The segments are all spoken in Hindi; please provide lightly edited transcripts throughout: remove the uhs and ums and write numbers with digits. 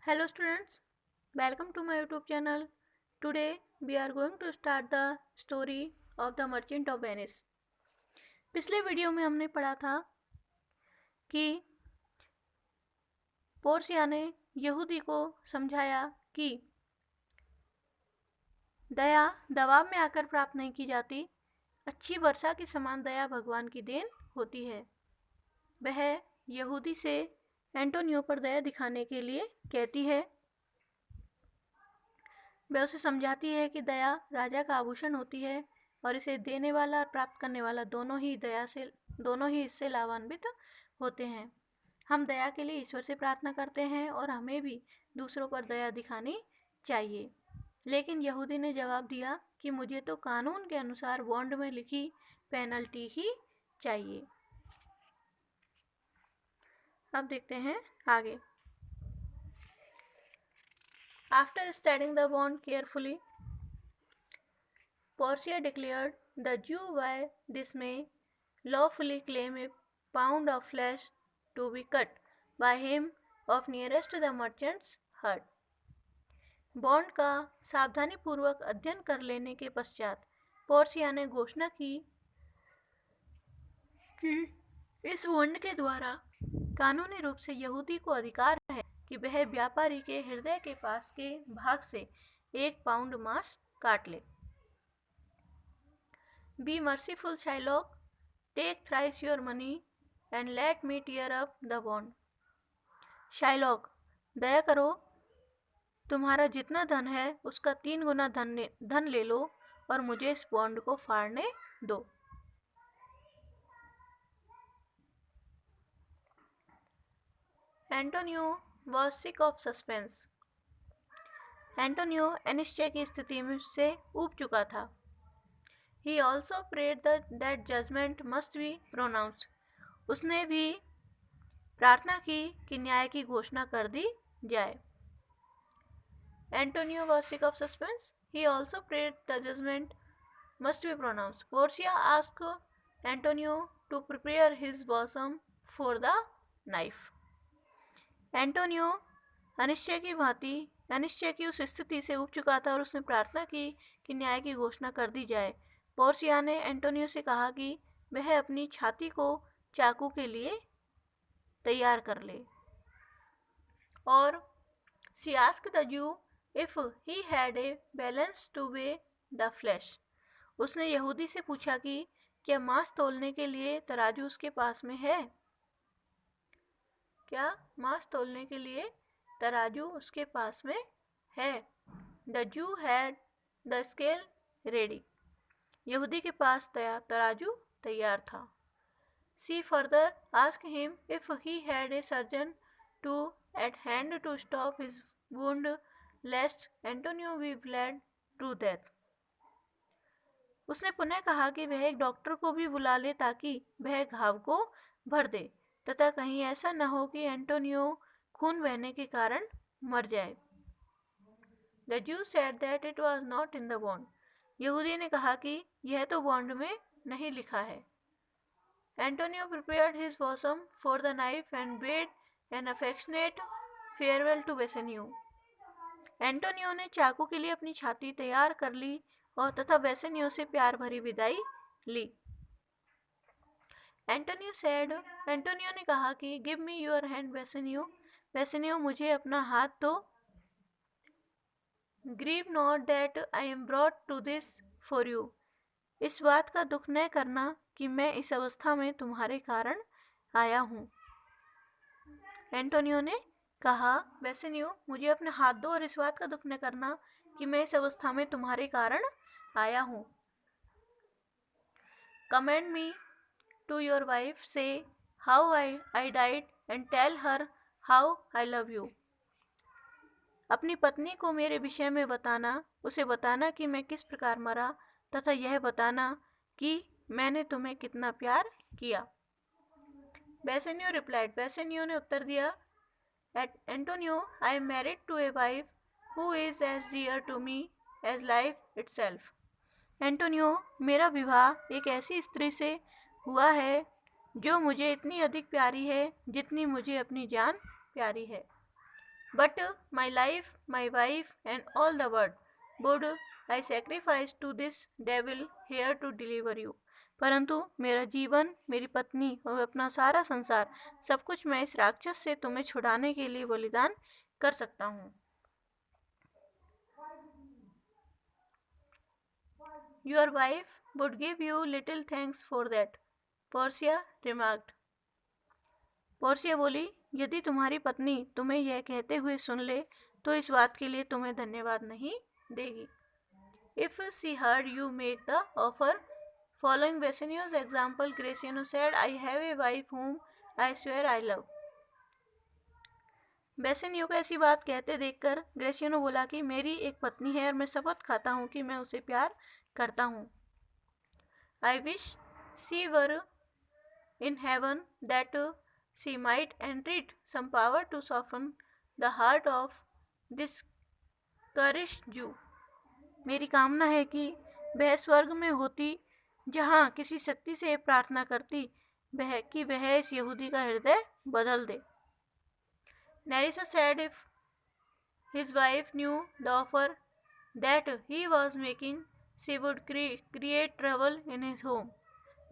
Hello students, welcome to my YouTube channel. Today we are going to start the story of the Merchant of Venice. पिछले वीडियो में हमने पढ़ा था कि पोर्सिया ने यहूदी को समझाया कि दया दबाव में आकर प्राप्त नहीं की जाती, अच्छी वर्षा के समान दया भगवान की देन होती है। वह यहूदी से एंटोनियो पर दया दिखाने के लिए कहती है। वह उसे समझाती है कि दया राजा का आभूषण होती है और इसे देने वाला और प्राप्त करने वाला दोनों ही इससे लाभान्वित होते हैं। हम दया के लिए ईश्वर से प्रार्थना करते हैं और हमें भी दूसरों पर दया दिखानी चाहिए। लेकिन यहूदी ने जवाब दिया कि मुझे तो कानून के अनुसार बॉन्ड में लिखी पेनल्टी ही चाहिए। अब देखते हैं आगे। After studying the bond carefully, Portia declared the Jew by this may lawfully claim a pound of flesh to be cut by him of nearest the merchant's hut. Bond का सावधानीपूर्वक अध्ययन कर लेने के पश्चात पोर्सिया ने घोषणा की कि इस बॉन्ड के द्वारा कानूनी रूप से यहूदी को अधिकार है कि वह व्यापारी के हृदय के पास के भाग से 1 पाउंड मांस काट ले। Be merciful, Shylock. Take thrice your money and let me tear up the bond. Shylock, दया करो, तुम्हारा जितना धन है उसका 3 गुना धन ले लो और मुझे इस बॉन्ड को फाड़ने दो। Antonio was sick of suspense. एंटोनियो अनिश्चय की स्थिति में से ऊब चुका था। He also prayed that judgment must be pronounced. उसने भी प्रार्थना की कि न्याय की घोषणा कर दी जाए। Antonio was sick of suspense. He also prayed the judgment must be pronounced. Portia asked Antonio to prepare his bosom for the knife. Antonio अनिश्चय की उस स्थिति से उब चुका था और उसने प्रार्थना की कि न्याय की घोषणा कर दी जाए। पोर्सिया ने एंटोनियो से कहा कि वह अपनी छाती को चाकू के लिए तैयार कर ले। और she asked the Jew if he had a balance to weigh the flesh. उसने यहूदी से पूछा कि क्या मांस तौलने के लिए तराजू उसके पास में है? क्या मांस तौलने के लिए तराजू उसके पास में है? The Jew had the scale ready. यहूदी के पास तराजू तैयार था। She further asked him if he had a surgeon at hand to stop his wound lest Antonio be bled to death. उसने पुनः कहा कि वह एक डॉक्टर को भी बुला ले ताकि वह घाव को भर दे तथा कहीं ऐसा न हो कि एंटोनियो खून बहने के कारण मर जाए। The Jew said that it was not in the bond. यहूदी ने कहा कि यह तो बॉन्ड में नहीं लिखा है। Antonio prepared his bosom for the knife and bade an affectionate farewell to Bassanio. Antonio ने चाकू के लिए अपनी छाती तैयार कर ली और तथा बेसेनियो से प्यार भरी विदाई ली। एंटोनियो ने कहा कि give me your hand Bassanio. Bassanio, मुझे अपना हाथ दो। Grieve not that I am brought to this for you. इस बात का दुख न करना कि मैं इस अवस्था में तुम्हारे कारण आया हूँ। एंटोनियो ने कहा, बेसेनियो, मुझे अपने हाथ दो और इस बात का दुख न करना कि मैं इस अवस्था में तुम्हारे कारण आया हूँ। Commend me to your wife, say how I died and tell her how I love you. अपनी पत्नी को मेरे विषय में बताना, उसे बताना कि मैं किस प्रकार मरा तथा यह बताना कि मैंने तुम्हें कितना प्यार किया। बेसेनियो रिप्लाइड, बेसेनियो ने उत्तर दिया, Antonio, I am married to a wife who is as dear to me as life itself. Antonio, मेरा विवाह एक ऐसी स्त्री से हुआ है जो मुझे इतनी अधिक प्यारी है जितनी मुझे अपनी जान प्यारी है। But my life, my wife, and all the world would I sacrifice to this devil here to deliver you. परंतु मेरा जीवन, मेरी पत्नी और अपना सारा संसार, सब कुछ मैं इस राक्षस से तुम्हें छुड़ाने के लिए बलिदान कर सकता हूँ. Your wife would give you little thanks for that, Portia remarked. Portia बोली, यदि तुम्हारी पत्नी तुम्हें यह कहते हुए सुन ले तो इस बात के लिए तुम्हें धन्यवाद नहीं देगी. If she heard you make the offer, following Bassanio's example, Graciano said, I have a wife whom I swear I love. Bassanio को ऐसी बात कहते देखकर ग्रेसियानो बोला कि मेरी एक पत्नी है और मैं शपथ खाता हूँ कि मैं उसे प्यार करता हूँ. I wish she were in heaven that she might entreat some power to soften the heart of discouraged Jew. मेरी कामना है कि वह स्वर्ग में होती जहाँ किसी शक्ति से प्रार्थना करती कि वह इस यहूदी का हृदय बदल दे. Nerissa said if his wife knew the offer that he was making, she would create trouble in his home.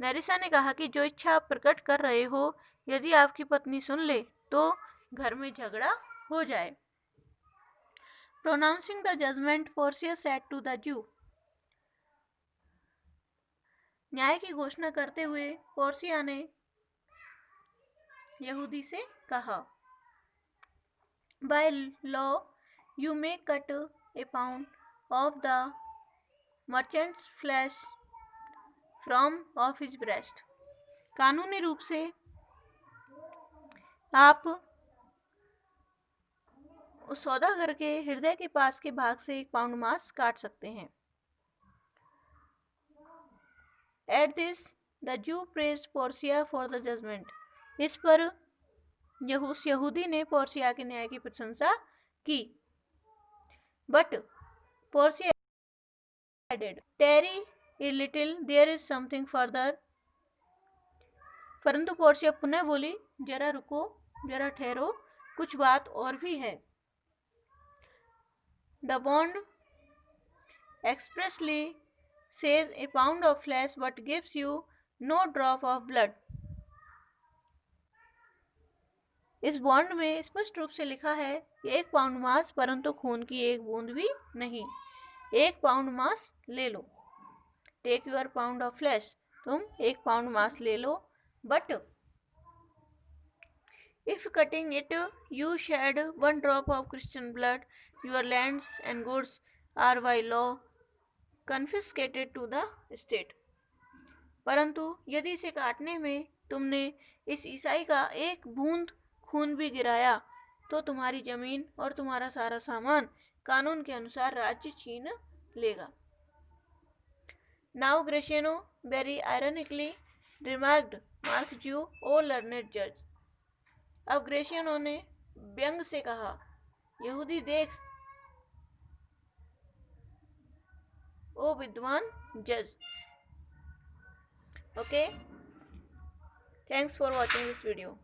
नेरिसा ने कहा कि जो इच्छा आप प्रकट कर रहे हो, यदि आपकी पत्नी सुन ले तो घर में झगड़ा हो जाए. Pronouncing the judgment, Portia said to the Jew. न्याय की घोषणा करते हुए पोर्सिया ने यहूदी से कहा, By law, you may cut a pound of the merchant's flesh from off his breast. कानूनी रूप से आप उस सौदागर के हृदय के पास के भाग से 1 पाउंड मांस काट सकते हैं. At this, the Jew praised Portia for the judgment. इस पर यहूदी ने पोर्सिया के न्याय की प्रशंसा की. But Portia added, Tarry a little, there is something further. परंतु पोर्सिया पुनः बोली, जरा रुको, जरा ठहरो, कुछ बात और भी है. The bond expressly says a pound of flesh but gives you no drop of blood. इस बॉन्ड में स्पष्ट रूप से लिखा है कि 1 पाउंड मांस परंतु खून की एक बूंद भी नहीं. 1 पाउंड मांस ले लो. Take your pound of flesh. तुम 1 पाउंड मांस ले लो. But if cutting it you shed 1 drop of Christian blood, your lands and goods are by law confiscated to the state. परंतु यदि इसे काटने में तुमने इस ईसाई का एक बूंद खून भी गिराया तो तुम्हारी जमीन और तुम्हारा सारा सामान कानून के अनुसार राज्य छीन लेगा. Now Graciano very ironically remarked, Mark Jew, O learned judge. अब ग्रेशियनो ने व्यंग से कहा, यहूदी देख, ओ विद्वान जज. Okay, thanks for watching this video.